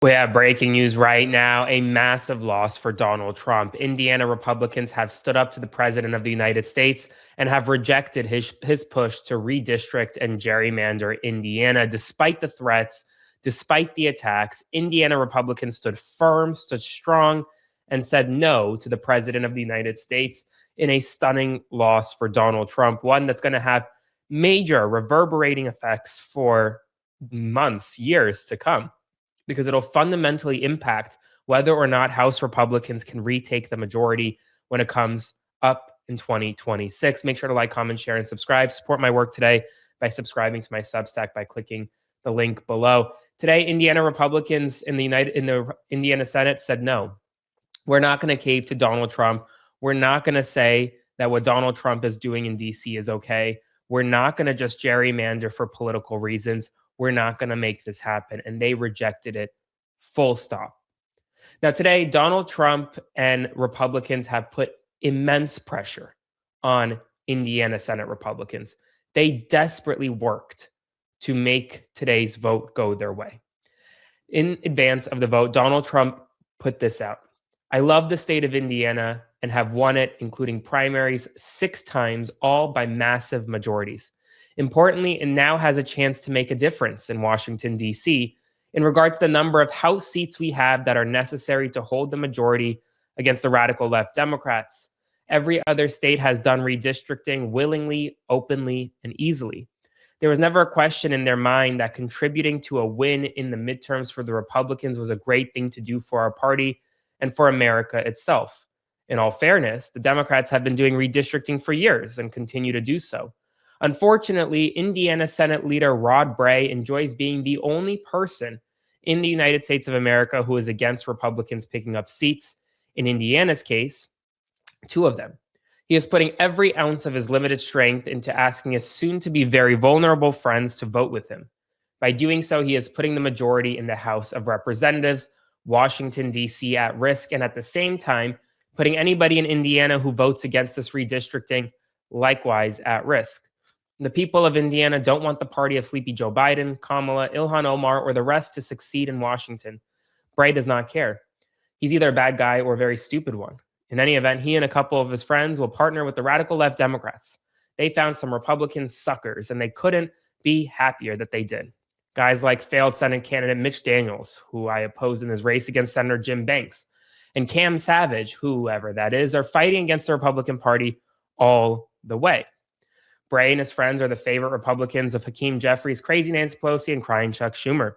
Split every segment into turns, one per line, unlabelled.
We have breaking news right now, a massive loss for Donald Trump. Indiana Republicans have stood up to the president of the United States and have rejected his push to redistrict and gerrymander Indiana. Despite the threats, despite the attacks, Indiana Republicans stood firm, stood strong, and said no to the president of the United States in a stunning loss for Donald Trump, one that's going to have major reverberating effects for months, years to come, because it'll fundamentally impact whether or not House Republicans can retake the majority when it comes up in 2026. Make sure to like, comment, share, and subscribe. Support my work today by subscribing to my Substack by clicking the link below. Today, Indiana Republicans in the Indiana Senate said no. We're not going to cave to Donald Trump. We're not going to say that what Donald Trump is doing in DC is okay. We're not going to just gerrymander for political reasons. We're not going to make this happen. And they rejected it, full stop. Now, today, Donald Trump and Republicans have put immense pressure on Indiana Senate Republicans. They desperately worked to make today's vote go their way. In advance of the vote, Donald Trump put this out. I love the state of Indiana and have won it, including primaries 6 times, all by massive majorities. Importantly, it now has a chance to make a difference in Washington, D.C. in regard to the number of House seats we have that are necessary to hold the majority against the radical left Democrats. Every other state has done redistricting willingly, openly, and easily. There was never a question in their mind that contributing to a win in the midterms for the Republicans was a great thing to do for our party and for America itself. In all fairness, the Democrats have been doing redistricting for years and continue to do so. Unfortunately, Indiana Senate Leader Rod Bray enjoys being the only person in the United States of America who is against Republicans picking up seats. In Indiana's case, 2 of them. He is putting every ounce of his limited strength into asking his soon-to-be very vulnerable friends to vote with him. By doing so, he is putting the majority in the House of Representatives, Washington, D.C. at risk, and at the same time, putting anybody in Indiana who votes against this redistricting likewise at risk. The people of Indiana don't want the party of Sleepy Joe Biden, Kamala, Ilhan Omar, or the rest to succeed in Washington. Bray does not care. He's either a bad guy or a very stupid one. In any event, he and a couple of his friends will partner with the radical left Democrats. They found some Republican suckers, and they couldn't be happier that they did. Guys like failed Senate candidate Mitch Daniels, who I opposed in his race against Senator Jim Banks, and Cam Savage, whoever that is, are fighting against the Republican Party all the way. Bray and his friends are the favorite Republicans of Hakeem Jeffries, Crazy Nancy Pelosi, and Crying Chuck Schumer.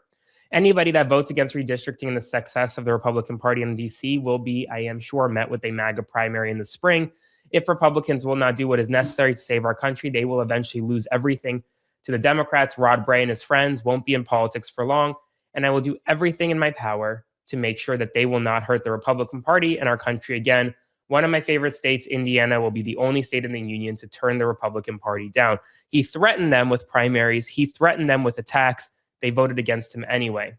Anybody that votes against redistricting and the success of the Republican Party in D.C. will be, I am sure, met with a MAGA primary in the spring. If Republicans will not do what is necessary to save our country, they will eventually lose everything to the Democrats. Rod Bray and his friends won't be in politics for long, and I will do everything in my power to make sure that they will not hurt the Republican Party and our country again. One of my favorite states, Indiana, will be the only state in the union to turn the Republican Party down. He threatened them with primaries. He threatened them with attacks. They voted against him anyway.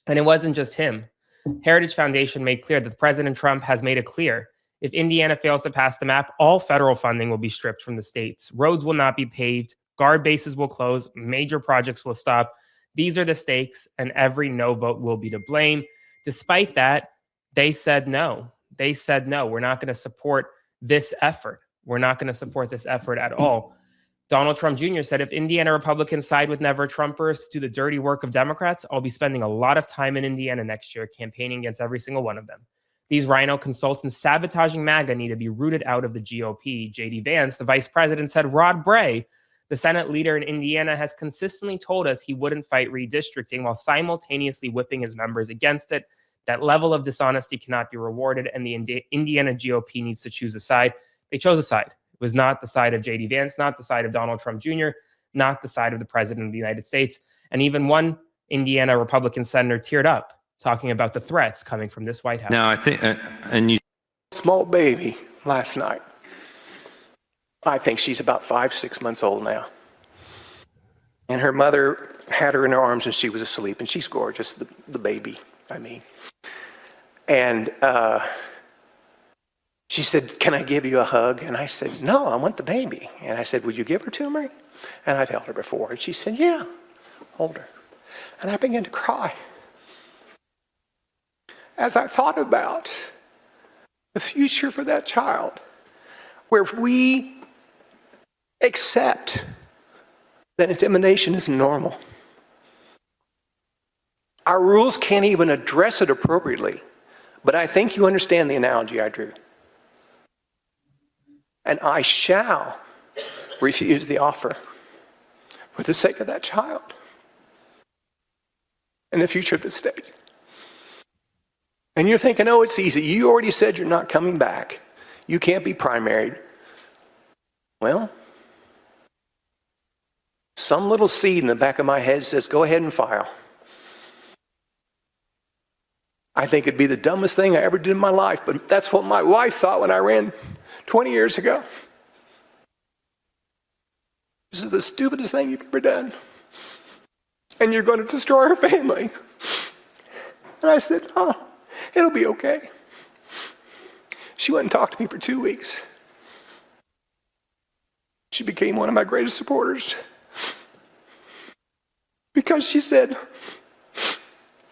And it wasn't just him. Heritage Foundation made clear that President Trump has made it clear if Indiana fails to pass the map, all federal funding will be stripped from the states. Roads will not be paved. Guard bases will close. Major projects will stop. These are the stakes, and every no vote will be to blame. Despite that, they said no. They said, no, we're not going to support this effort. We're not going to support this effort at all. Donald Trump Jr. said, if Indiana Republicans side with Never Trumpers, do the dirty work of Democrats, I'll be spending a lot of time in Indiana next year campaigning against every single one of them. These rhino consultants sabotaging MAGA need to be rooted out of the GOP. J.D. Vance, the vice president, said Rod Bray, the Senate leader in Indiana, has consistently told us he wouldn't fight redistricting while simultaneously whipping his members against it. That level of dishonesty cannot be rewarded, and the Indiana GOP needs to choose a side. They chose a side. It was not the side of J.D. Vance, not the side of Donald Trump Jr., not the side of the president of the United States. And even one Indiana Republican senator teared up talking about the threats coming from this White House.
Now, I think, and you...
Small baby last night. I think she's about 5, 6 months old now. And her mother had her in her arms and she was asleep, and she's gorgeous, the baby, I mean. And she said, can I give you a hug? And I said, no, I want the baby. And I said, would you give her to me? And I've held her before. And she said, yeah, hold her. And I began to cry. as I thought about the future for that child, where we accept that intimidation is normal. Our rules can't even address it appropriately, but I think you understand the analogy I drew. And I shall refuse the offer for the sake of that child and the future of the state. And you're thinking, oh, it's easy. You already said you're not coming back. You can't be primaried. Well, some little seed in the back of my head says, go ahead and file. I think it'd be the dumbest thing I ever did in my life, but that's what my wife thought when I ran 20 years ago. This is the stupidest thing you've ever done. And you're going to destroy her family. And I said, oh, it'll be okay. She went and talked to me for 2 weeks. She became one of my greatest supporters. Because she said,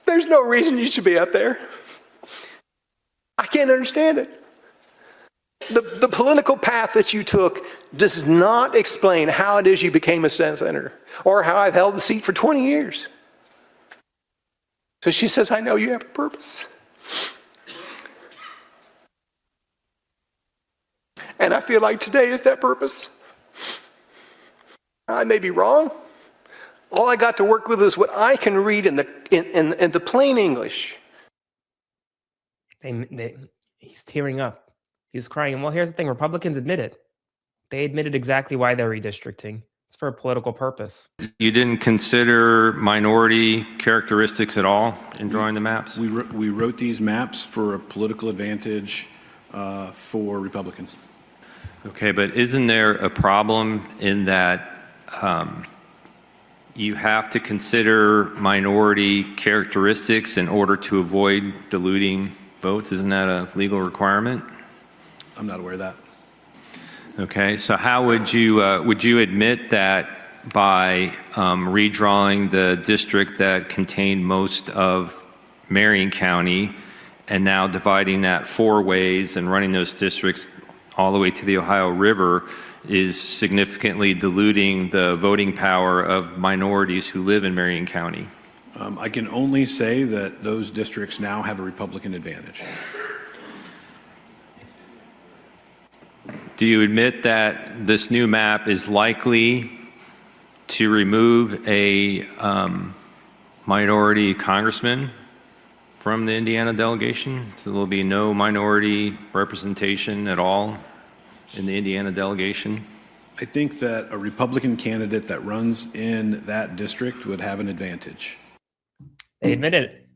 there's no reason you should be up there. I can't understand it. The political path that you took does not explain how it is you became a senator or how I've held the seat for 20 years. So she says, I know you have a purpose. And I feel like today is that purpose. I may be wrong. All I got to work with is what I can read in the plain English.
He's tearing up. He's crying. And well, here's the thing. Republicans admit it. They admitted exactly why they're redistricting. It's for a political purpose.
You didn't consider minority characteristics at all in drawing the maps?
We wrote these maps for a political advantage for Republicans.
Okay, but isn't there a problem in that you have to consider minority characteristics in order to avoid diluting votes? Isn't that a legal requirement?
I'm not aware of that.
Okay, so how would you admit that by redrawing the district that contained most of Marion County and now dividing that 4 ways and running those districts all the way to the Ohio River is significantly diluting the voting power of minorities who live in Marion County?
I can only say that those districts now have a Republican advantage.
Do you admit that this new map is likely to remove a minority congressman from the Indiana delegation? So there'll be no minority representation at all in the Indiana delegation?
I think that a Republican candidate that runs in that district would have an advantage.
They admitted it.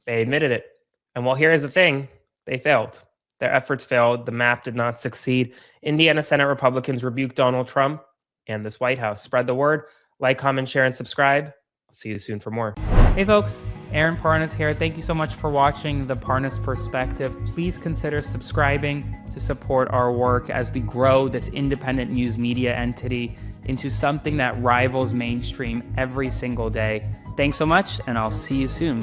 They admitted it. And well, here's the thing. They failed. Their efforts failed. The map did not succeed. Indiana Senate Republicans rebuked Donald Trump and this White House. Spread the word. Like, comment, share, and subscribe. I'll see you soon for more. Hey, folks. Aaron Parnas here. Thank you so much for watching The Parnas Perspective. Please consider subscribing to support our work as we grow this independent news media entity into something that rivals mainstream every single day. Thanks so much, and I'll see you soon.